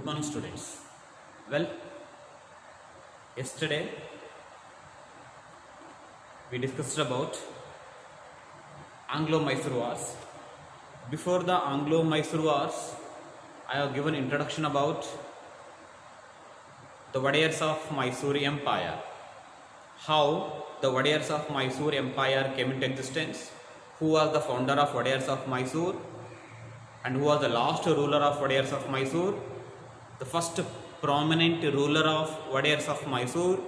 Good morning, students. Well, yesterday we discussed about Anglo-Mysore Wars. Before the Anglo-Mysore Wars, I have given introduction about the Wadiyars of Mysore Empire. How the Wadiyars of Mysore Empire came into existence, who was the founder of Wadiyars of Mysore, and who was the last ruler of Wadiyars of Mysore, the first prominent ruler of Wadiyars of Mysore,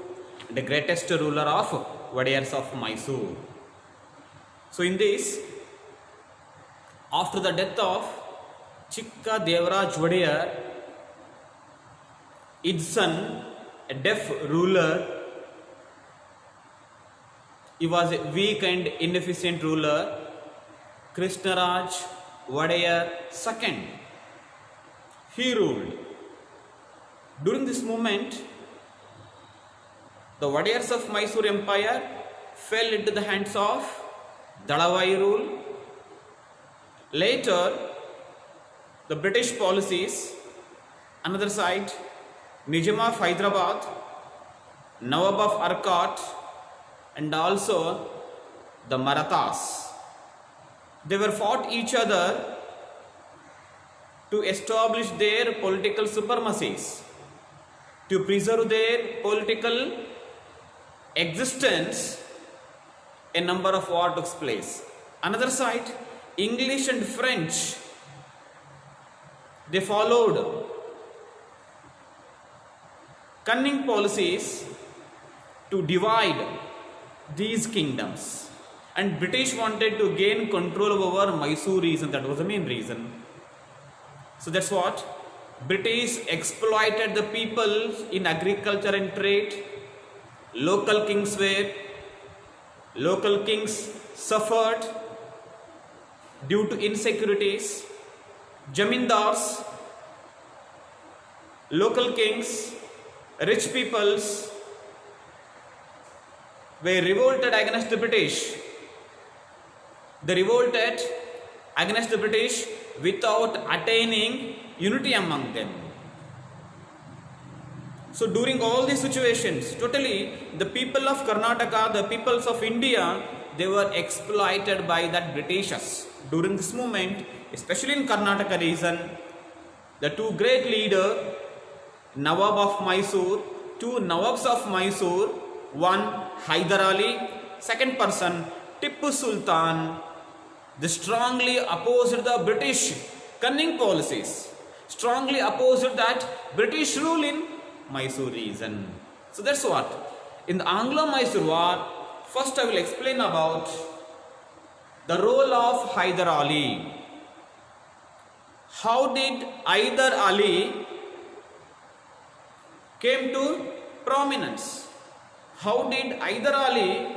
the greatest ruler of Wadiyars of Mysore. So in this, after the death of Chikka Devaraj Wadiyar, his son, a deaf ruler, he was a weak and inefficient ruler, Krishnaraj Wadiyar II. He ruled. During this moment, the Wadiyars of Mysore Empire fell into the hands of Dalavai rule. Later, the British policies, another side, Nizam of Hyderabad, Nawab of Arcot, and also the Marathas. They were fought each other to establish their political supremacies, to preserve their political existence. A number of wars took place. Another side, English and French, they followed cunning policies to divide these kingdoms, and British wanted to gain control over Mysore region. That was the main reason. So that's what British exploited the people in agriculture and trade. Local kings suffered due to insecurities. Jamindars, local kings, rich peoples were revolted against the British. They revolted against the British without attaining unity among them. So during all these situations, totally the people of Karnataka, the peoples of India, they were exploited by that Britishers. During this moment, especially in Karnataka region, the two great leaders, Nawab of Mysore, two Nawabs of Mysore, one Hyder Ali, second person Tippu Sultan, they strongly opposed the British cunning policies, strongly opposed that British rule in Mysore region. So that's what. In the Anglo-Mysore War, first I will explain about the role of Hyder Ali. How did Hyder Ali came to prominence? How did Hyder Ali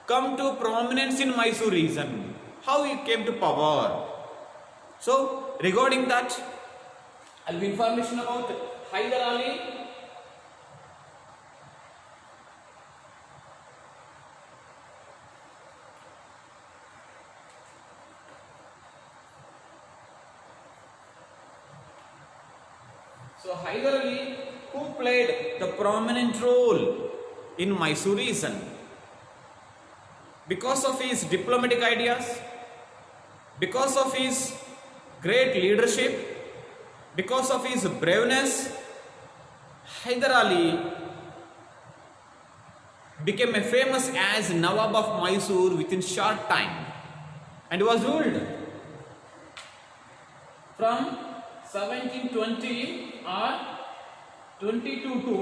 come to prominence in Mysore region? How he came to power? So regarding that, I will give information about Hyder Ali. So Hyder Ali, who played the prominent role in Mysore region because of his diplomatic ideas, because of his great leadership, because of his braveness, Hyder Ali became famous as Nawab of Mysore within short time, and was ruled from 1720 or 22 to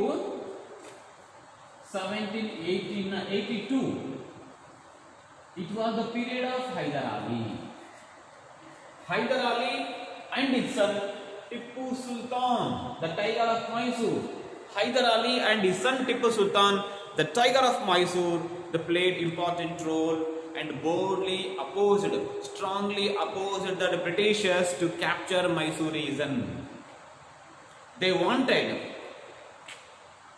1782. It was the period of Hyder Ali. Hyder Ali and his son Tippu Sultan, the Tiger of Mysore. Hyder Ali and his son Tippu Sultan, the Tiger of Mysore, they played important role and boldly opposed, strongly opposed the Britishers to capture Mysore region. They wanted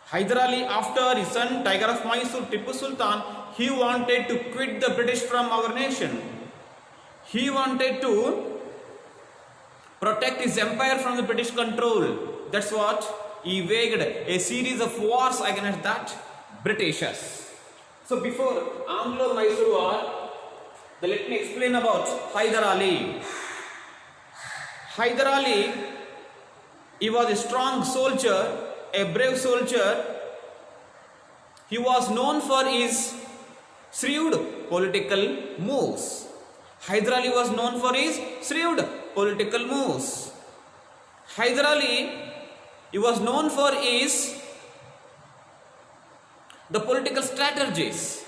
Hyder Ali, after his son Tiger of Mysore, Tippu Sultan, he wanted to quit the British from our nation. He wanted to protect his empire from the British control. That's what he waged a series of wars against that Britishers. So before Anglo-Mysore War, let me explain about Hyder Ali. Hyder Ali, he was a strong soldier, a brave soldier. He was known for his shrewd political moves. Hyder Ali was known for his shrewd political moves. Hyder Ali, he was known for his the political strategies.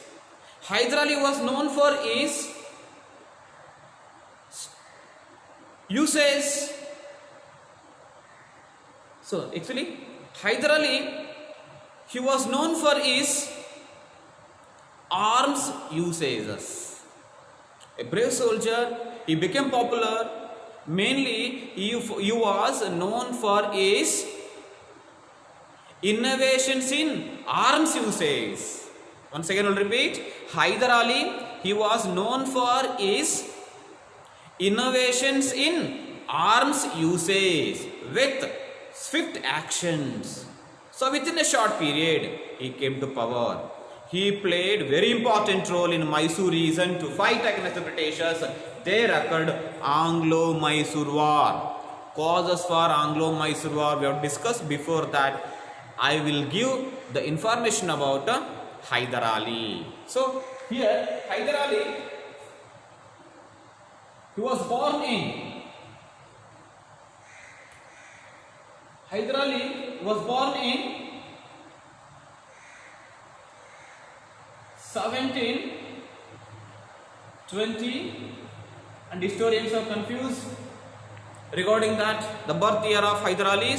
Hyder Ali was known for his usage. So actually, Hyder Ali, he was known for his arms usages. A brave soldier, he became popular. Mainly, he was known for his innovations in arms usage. Once again, I will repeat. Hyder Ali, he was known for his innovations in arms usage with swift actions. So within a short period, he came to power. He played very important role in Mysore region to fight against the Britishers. There occurred Anglo-Mysore War. Causes for Anglo-Mysore War we have discussed before that. I will give the information about Hyder Ali. So here Hyder Ali, he was born in Hyder Ali was born in 1720, and historians are confused regarding that the birth year of Hyder Ali.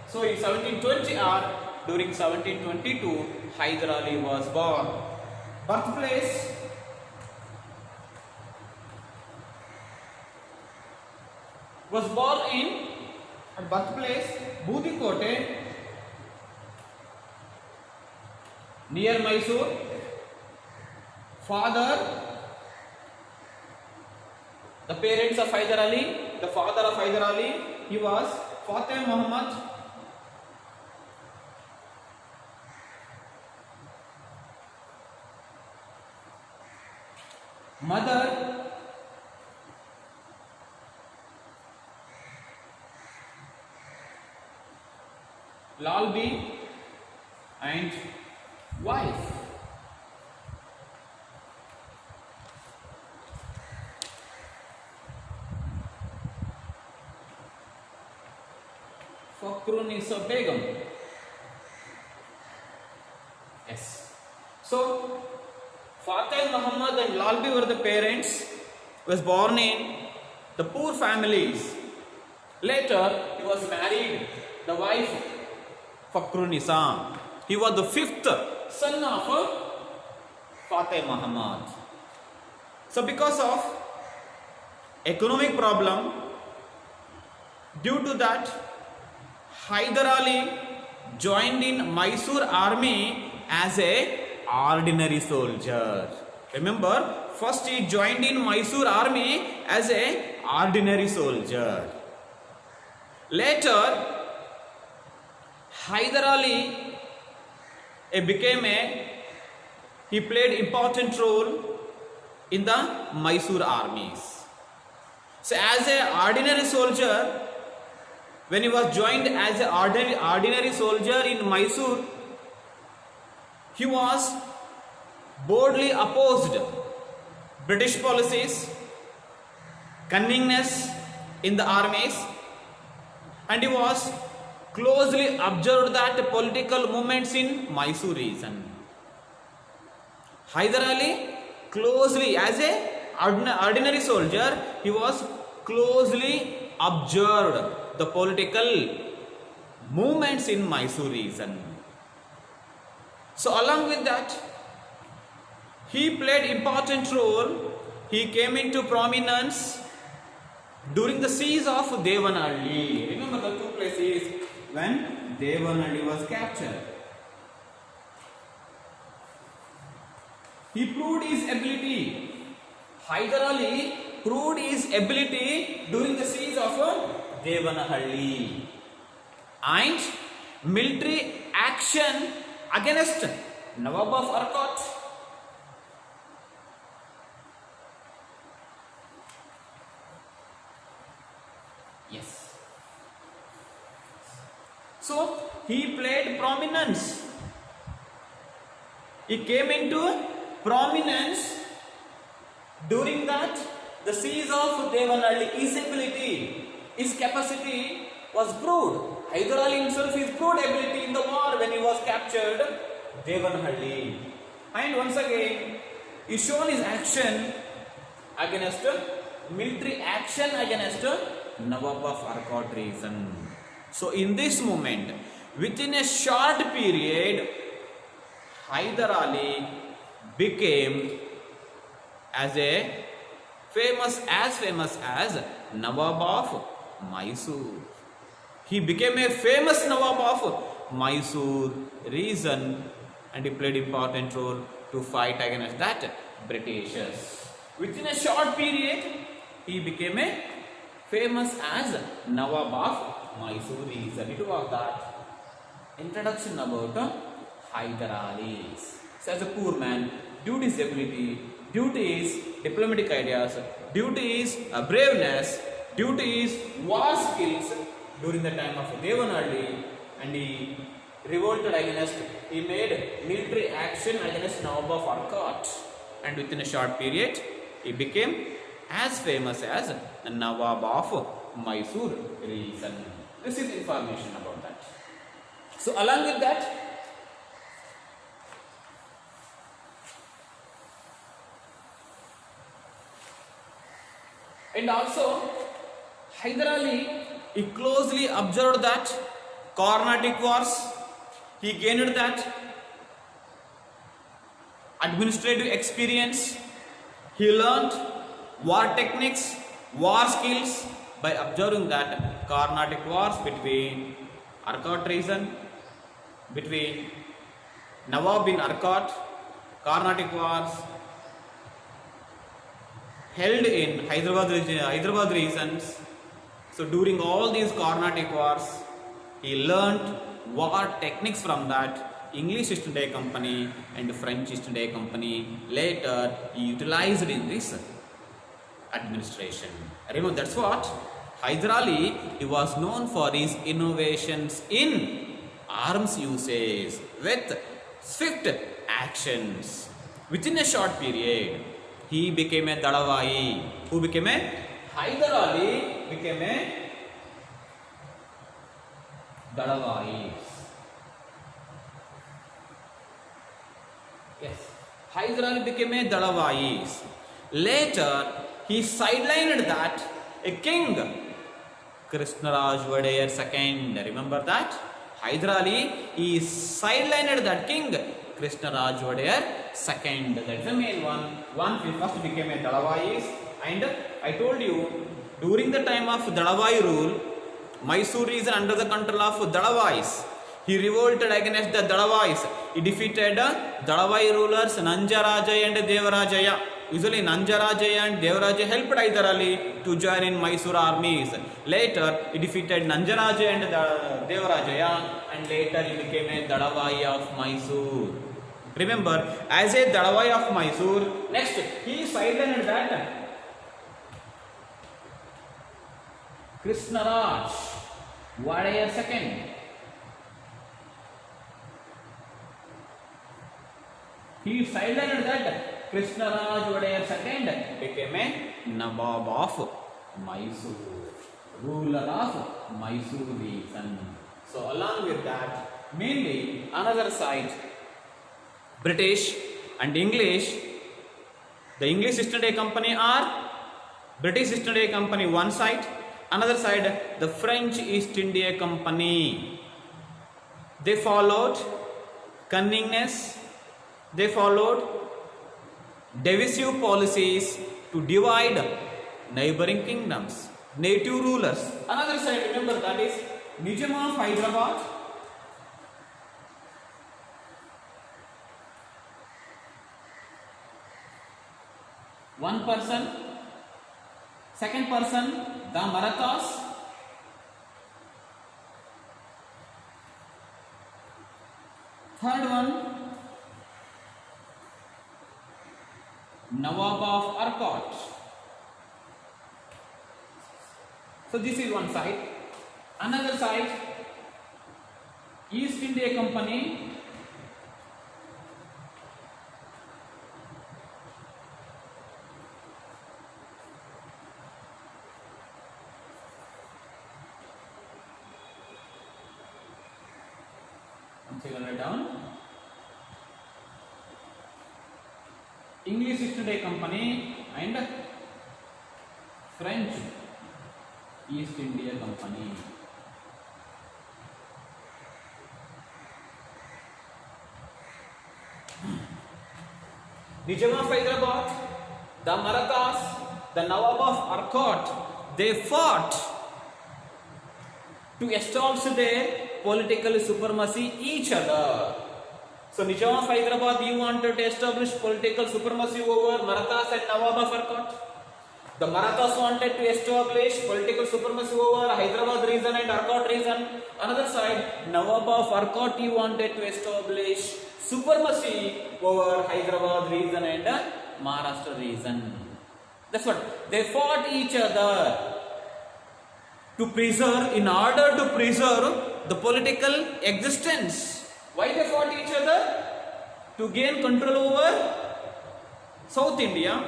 So in 1720 or during 1722, Hyder Ali was born. Birthplace was born in birthplace Budikote near Mysore. Father, the parents of Hyder Ali, the father of Hyder Ali, he was Fateh Muhammad. Mother, Lalbi, and wife, Fakhrunisa Begum. Yes. So Fateh Muhammad and Lalbi were the parents. Was born in the poor families. Later he was married. The wife Fakhrunisa. He was the fifth son of Fateh Muhammad. So because of economic problem, due to that, Hyder Ali joined in Mysore army as a ordinary soldier. Remember, first he joined in Mysore army as a ordinary soldier. Later, Hyder Ali he played important role in the Mysore armies. So as a ordinary soldier, when he was joined as an ordinary soldier in Mysore, he was boldly opposed British policies, cunningness in the armies, and he was closely observed that political movements in Mysore region. Hyder Ali closely, as a ordinary soldier, he was closely observed the political movements in Mysore region. So along with that, he played important role. He came into prominence during the siege of Devanahalli. Remember the two places when Devanahalli was captured. He proved his ability. Hyder Ali proved his ability during the siege of Devanahalli. and military action against Nawab of Arcot. Yes. So he played prominence. He came into prominence during that the siege of Devanhalli. His ability, his capacity was proved. Hyder Ali himself, his proved ability in the war when he was captured Devanhalli. And once again, he shown his action against military action against Nawab of Arcot region. So in this moment, within a short period, Hyder Ali became as famous as Nawab of Mysore. He became a famous Nawab of Mysore region, and he played important role to fight against that Britishers. Within a short period, he became a famous as Nawab of Mysore region. It was that introduction about Hyder Ali. So as a poor man, due to his ability, due to his diplomatic ideas, due to his braveness, due to his war skills during the time of Devanhalli, and he revolted against, he made military action against Nawab of Arcot, and within a short period, he became as famous as Nawab of Mysore region. This is information about that. So along with that, and also Hyder Ali, he closely observed that Carnatic wars. He gained that administrative experience. He learned war techniques, war skills by observing that Carnatic wars between Arcot region, between Nawab in Arcot, Carnatic wars held in Hyderabad regions. So during all these Carnatic wars, he learnt war techniques from that English East India Company and French East India Company. Later, he utilized in this administration. Remember, that's what Hyder Ali, he was known for his innovations in arms usage with swift actions. Within a short period, he became a Dadavai. Who became a? Hyder Ali became a Dadavai. Yes, Hyder Ali became a Dadavai. Later, he sidelined that a king, Krishnaraj Wadayar II. Remember that? Hyder Ali, he sidelined that king, Krishnaraj Wadayar II. That's the main one. He first became a Dadavai, and I told you, during the time of Dadavai rule, Mysore is under the control of Dadavais. He revolted against the Dadavais. He defeated Dadavai rulers Nanjarajaya and Devarajaya. Usually Nanjarajaya and Devarajaya helped Hyder Ali to join in Mysore armies. Later, he defeated Nanjarajaya and Devarajaya, and later he became a Dadavai of Mysore. Remember, as a Dadavai of Mysore, next he sidelined that Krishnaraj Wadayar II. He sidelined that Krishnaraj Wadayar II became a Nawab of Mysore, ruler of Mysore region. So along with that, mainly another side, British and English, the English East India Company or British East India Company one side, another side the French East India Company. They followed cunningness, they followed divisive policies to divide neighboring kingdoms, native rulers. Another side, remember, that is Nizam of Hyderabad, one person, second person the Marathas, Third one, Nawab of Arcot. So this is one side. Another side, East India Company. Write down. English East India Company and French East India Company. Nizam of Hyderabad, the Marathas, the Nawab of Arcot, they fought to establish their political supremacy each other. So Nizam of Hyderabad, you wanted to establish political supremacy over Marathas and Nawab of Arcot. The Marathas wanted to establish political supremacy over Hyderabad region and Arcot region. Another side, Nawab of Arcot, you wanted to establish supremacy over Hyderabad region and Maharashtra region. That's what they fought each other to preserve, in order to preserve the political existence. Why they fought each other? To gain control over South India,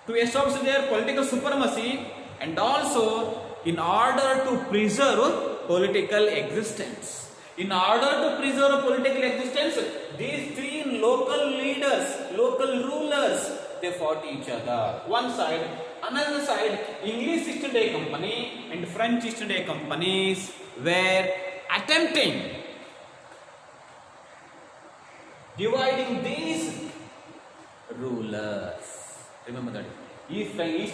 to establish their political supremacy, and also in order to preserve political existence. In order to preserve political existence, these three local leaders, local rulers, they fought each other. One side, another side, English East India Company and French East India Companies were attempting dividing these rulers. Remember that. English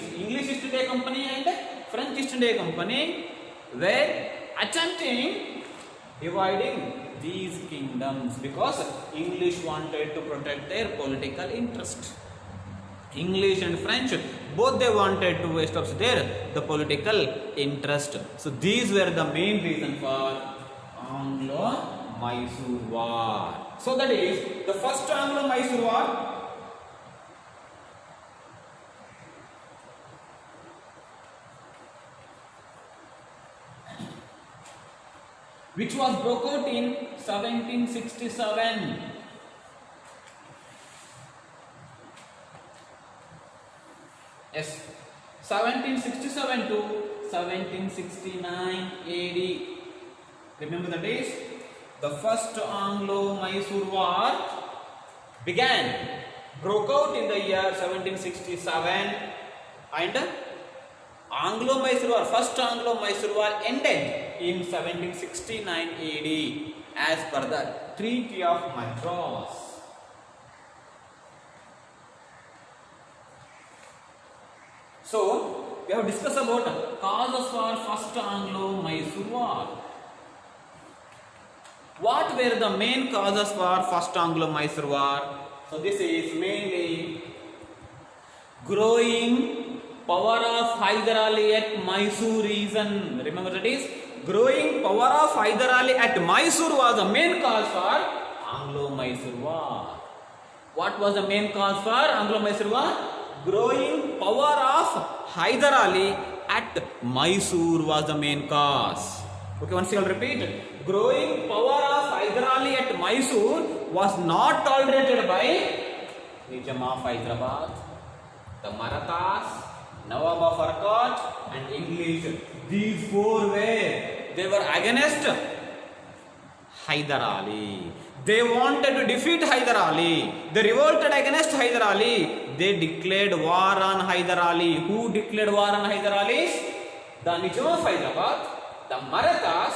East India Company and French East India Company were attempting dividing these kingdoms because English wanted to protect their political interest. English and French, both they wanted to establish the political interest. So these were the main reason for Anglo-Mysore War. So that is the first Anglo-Mysore War. Which was broke out in 1767. Yes, 1767 to 1769 AD. Remember the days? The first Anglo-Mysore War broke out in the year 1767, and first Anglo-Mysore War ended in 1769 AD as per the Treaty of Madras. So we have discussed about causes for first Anglo-Mysore War. What were the main causes for first Anglo-Mysore War? So this is mainly growing power of Hyder Ali at Mysore region. Remember that is growing power of Hyder Ali at Mysore was the main cause for Anglo-Mysore War. What was the main cause for Anglo-Mysore War? Growing power of Hyder Ali at Mysore was the main cause. Okay, once again repeat. Growing power of Hyder Ali at Mysore was not tolerated by Nizam of Hyderabad, the Marathas, Nawab of Arcot, and English. These four they were against Hyder Ali. They wanted to defeat Hyder Ali. They revolted against Hyder Ali. They declared war on Hyder Ali. Who declared war on Hyder Ali? The Nizam of Hyderabad, the Marathas,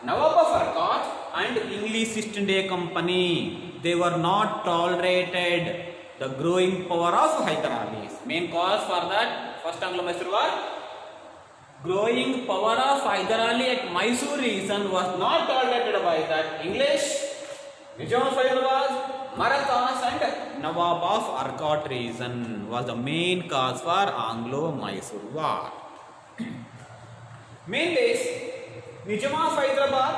Nawab of Arcot, and English East India Company. They were not tolerated the growing power of Hyder Ali. Main cause for that first Anglo-Mysore War, growing power of Hyder Ali at Mysore region was not tolerated by that English, Nizam of Hyderabad, Marathas, and Nawab of Arcot region was the main cause for Anglo-Mysore War. Mainly Nizam of Hyderabad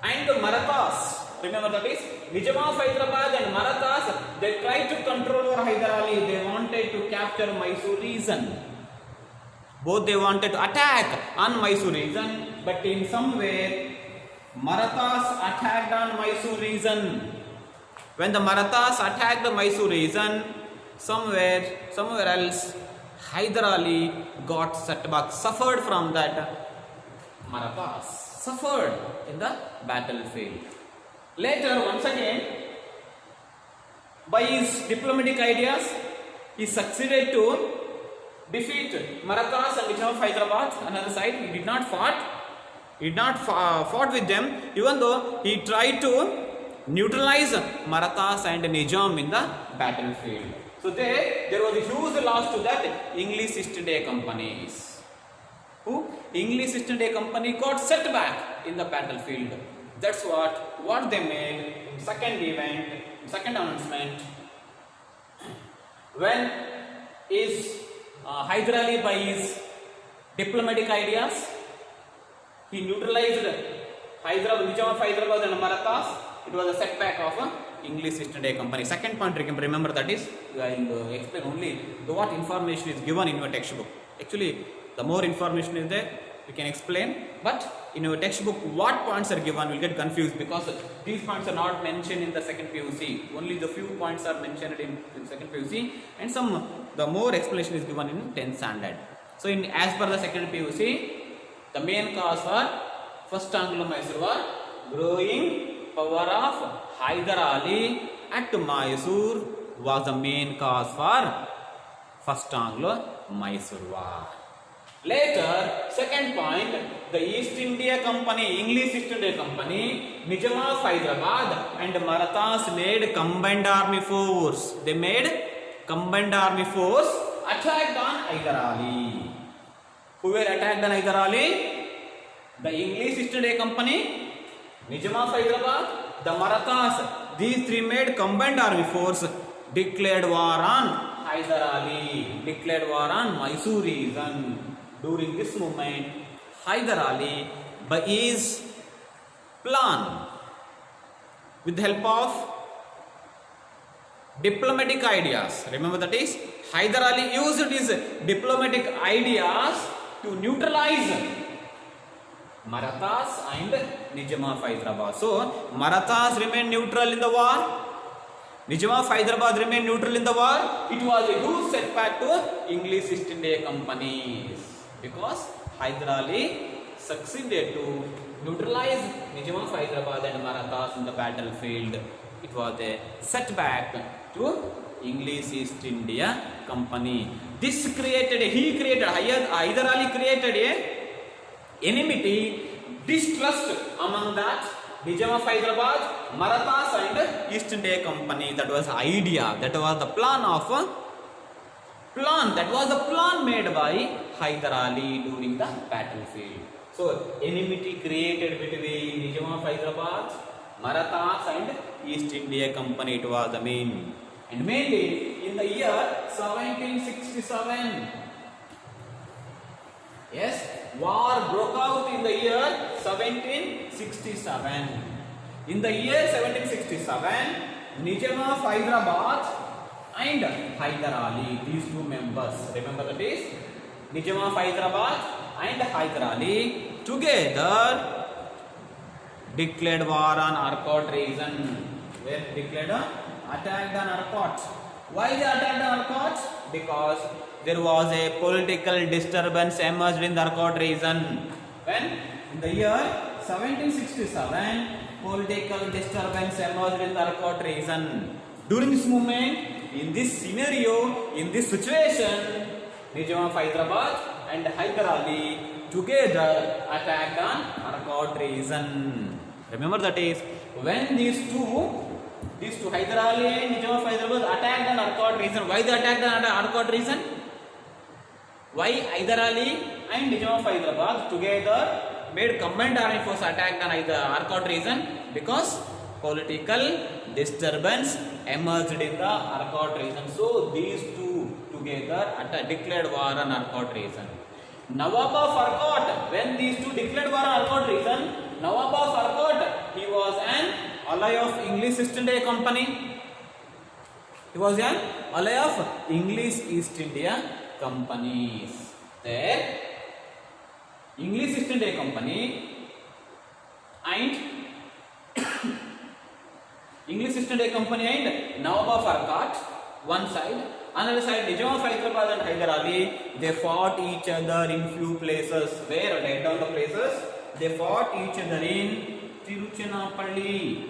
and the Marathas, Remember that is Nizam of Hyderabad and Marathas. They tried to control over Hyder Ali. They wanted to capture Mysore region. Both they wanted to attack on Mysore region, but in some way Marathas attacked on Mysore region. When the Marathas attacked the Mysore region, somewhere else, Hyder Ali got setback, suffered from that. Marathas suffered in the battlefield. Later, once again, by his diplomatic ideas, he succeeded to defeat Marathas and Nizam of Hyderabad. Another side, he did not fought with them, even though he tried to neutralize Marathas and Nizam in the battlefield. So there was a huge loss to that English East India companies. English East India Company got set back in the battlefield. That's what they made in second announcement. When is Hyder Ali by his diplomatic ideas, he neutralized Nizam of Hyderabad and Marathas. It was a setback of English East India Company. Second point, remember that is, I will explain only what information is given in your textbook. Actually, the more information is there, we can explain, but in your textbook what points are given will get confused, because these points are not mentioned in the second PUC. Only the few points are mentioned in second PUC, and the more explanation is given in 10th standard. So as per the second PUC, the main cause for First Anglo-Mysore War, growing power of Hyder Ali at Mysore was the main cause for First Anglo-Mysore War. Later, second point, the East India Company, English East India Company, Nizam of Hyderabad and Marathas made combined army force. They made combined army force, attacked on Hyder Ali. Who were attacked on Hyder Ali? The English East India Company, Nizam of Hyderabad, the Marathas. These three made combined army force, declared war on Hyder Ali, declared war on Mysore region. During this movement, Hyder Ali, by his plan, with the help of diplomatic ideas, remember that is, Hyder Ali used his diplomatic ideas to neutralize Marathas and Nizam of Hyderabad. So, Marathas remained neutral in the war. Nizam of Hyderabad remained neutral in the war. It was a huge setback to English East India Companies, because Hyder Ali succeeded to neutralize Nizam of Hyderabad and Marathas in the battlefield. It was a setback to English East India Company. Hyder Ali created a enmity, distrust among that Nizam of Hyderabad, Marathas and East India Company. That was the idea, that was the plan made by Hyder Ali during the battlefield. So, enmity created between Nizam of Hyderabad, Marathas and East India Company, it was the main. And mainly in the year 1767, yes, war broke out in the year 1767. In the year 1767, Nizam of Hyderabad and Hyder Ali, these two members, remember that is, Nizam of Hyderabad and Hyder Ali together declared war on Arcot region. Where declared attacked on Arcot. Why they attacked on Arcot? Because there was a political disturbance emerged in the Arcot region. When in the year 1767, political disturbance emerged in the Arcot region. During this movement, in this scenario, in this situation, Nizam of Hyderabad and Hyder Ali together attacked on Arcot region. Remember that is, when these two Hyder Ali and Nizam of Hyderabad attacked on Arcot region. Why they attacked on Arcot region? Why Hyder Ali and Nizam of Hyderabad together made combined army force attacked on Arcot region? Because political disturbance emerged in the Arcot region. So these two together declared war on Arcot region. Nawab of Arcot, when these two declared war on Arcot region, Nawab of Arcot, he was an ally of English East India Company. He was an ally of English East India Companies. There, English East India Company and English East India Company and Nawab of Arcot, one side. Another side, Nizam of Hyderabad and Hyder Ali, they fought each other in few places. Where? Write down the places. They fought each other in Tiruchirappalli.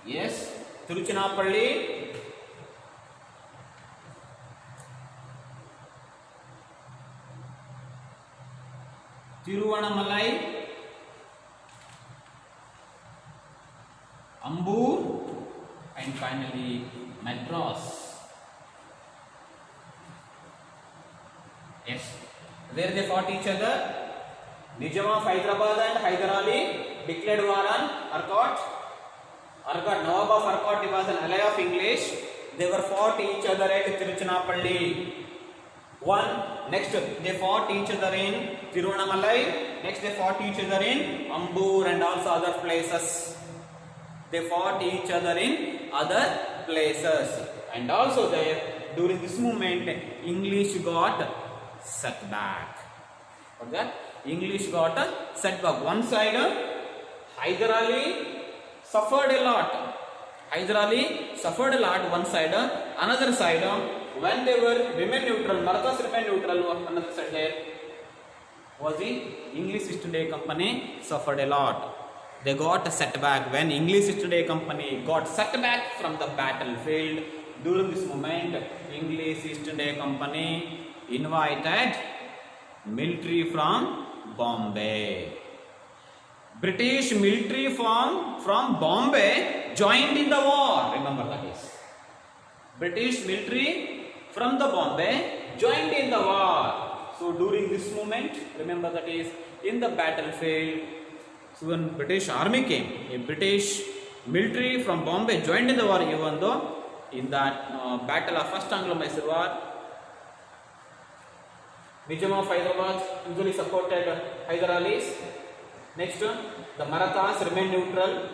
Yes, Tiruchirappalli. Tiruvannamalai, Ambur, and finally Madras. Yes, where they fought each other. Nizam of Hyderabad and Hyder Ali declared war on Arcot. Nawab of Arcot, he was an ally of English. They were fought each other at Tiruchirappalli. Next they fought each other in Tiruvannamalai. Next they fought each other in Ambur and also other places. They fought each other in other places. And also there, during this movement, English got set back. What that? English got a setback. One side, Hyder Ali suffered a lot. Hyder Ali suffered a lot. One side, another side, when they were remain neutral, Marathas remain neutral. Another side there was the English East India Company suffered a lot. They got a setback. When English East India Company got setback from the battlefield, during this moment, English East India Company invited military from Bombay. British military from Bombay joined in the war. Remember that is. British military from the Bombay joined in the war. So during this moment, remember that is in the battlefield. So when British army came, a British military from Bombay joined in the war, even though in that battle of First Anglo-Mysore War, Nizam of Hyderabad usually supported Hyder Ali's. Next, the Marathas remained neutral.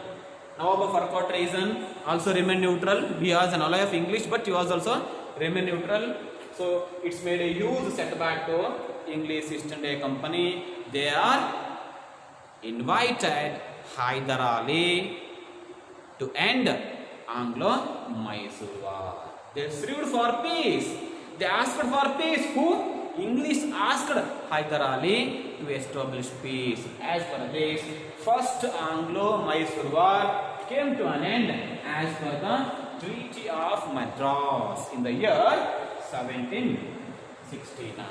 Nawab of Arcot region also remained neutral. He was an ally of English, but he was also remained neutral. So it's made a huge setback to English East India Company. They are invited Hyder Ali to end Anglo-Mysore War. They sued for peace. They asked for peace. Who? English asked Hyder Ali to establish peace. As per this, first Anglo-Mysore War came to an end as per the Treaty of Madras in the year 1769.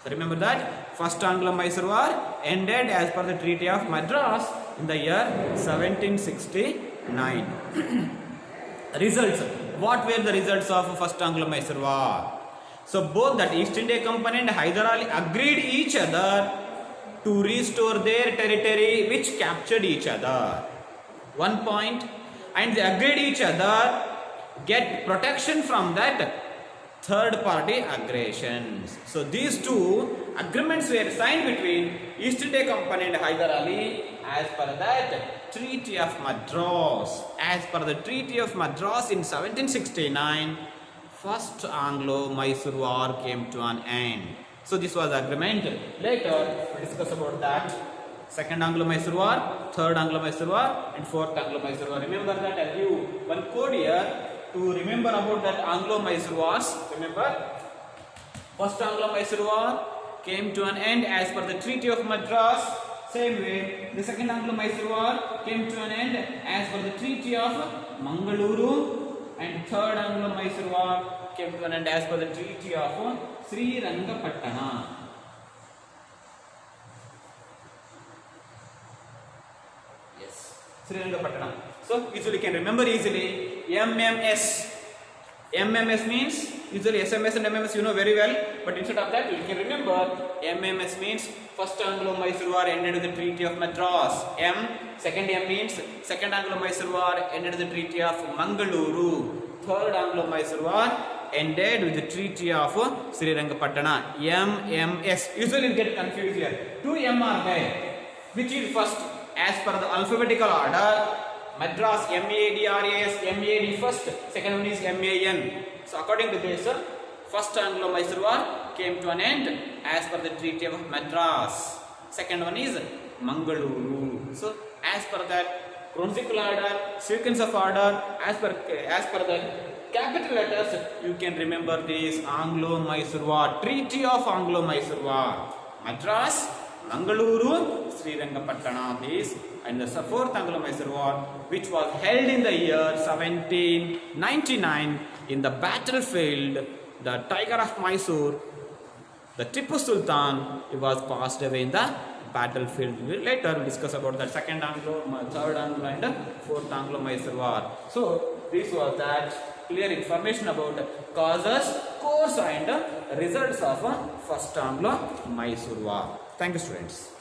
So remember that first Anglo-Mysore War ended as per the Treaty of Madras in the year 1769. Results. What were the results of first Anglo-Mysore War? So both that East India Company and Hyder Ali agreed each other to restore their territory which captured each other. 1 point. And they agreed each other get protection from that third party aggressions. So these two agreements were signed between East India Company and Hyder Ali as per that Treaty of Madras. As per the Treaty of Madras in 1769, first Anglo-Mysore War came to an end. So this was agreement. Later we discuss about that. Second Anglo-Mysore War, third Anglo-Mysore War, and fourth Anglo-Mysore War. Remember that as you one code here to remember about that Anglo-Mysore Wars. Remember, first Anglo-Mysore War came to an end as per the Treaty of Madras. Same way, the second Anglo-Mysore War came to an end as per the Treaty of Mangaluru, and third Anglo-Mysore War came to an end as per the Treaty of Srirangapatna. Yes, Srirangapatna. So usually can remember easily MMS. MMS means usually SMS and MMS you know very well, but instead of that you can remember MMS means first Anglo-Mysore War ended with the Treaty of Madras. Second M means second Anglo-Mysore War ended with the Treaty of Mangaluru. Third Anglo-Mysore War ended with the Treaty of Srirangapatna. MMS. Usually you get confused here. Two M are there. Which is first? As per the alphabetical order, Madras MADRAS, MAD first. Second one is MAN. So according to this, first Anglo-Mysore War came to an end as per the Treaty of Madras. Second one is Mangaluru. So as per that chronological order, sequence of order, as per the capital letters, you can remember this Anglo-Mysore War, Treaty of Anglo-Mysore War, Madras, Mangaluru, Srirangapatna. This and the fourth Anglo-Mysore War, which was held in the year 1799 in the battlefield, the Tiger of Mysore, the Tipu Sultan, he was passed away in the battlefield. Later we discuss about the second Anglo, third Anglo and fourth Anglo-Mysore War. So this was that clear information about causes, course and results of first Anglo-Mysore War. Thank you, students.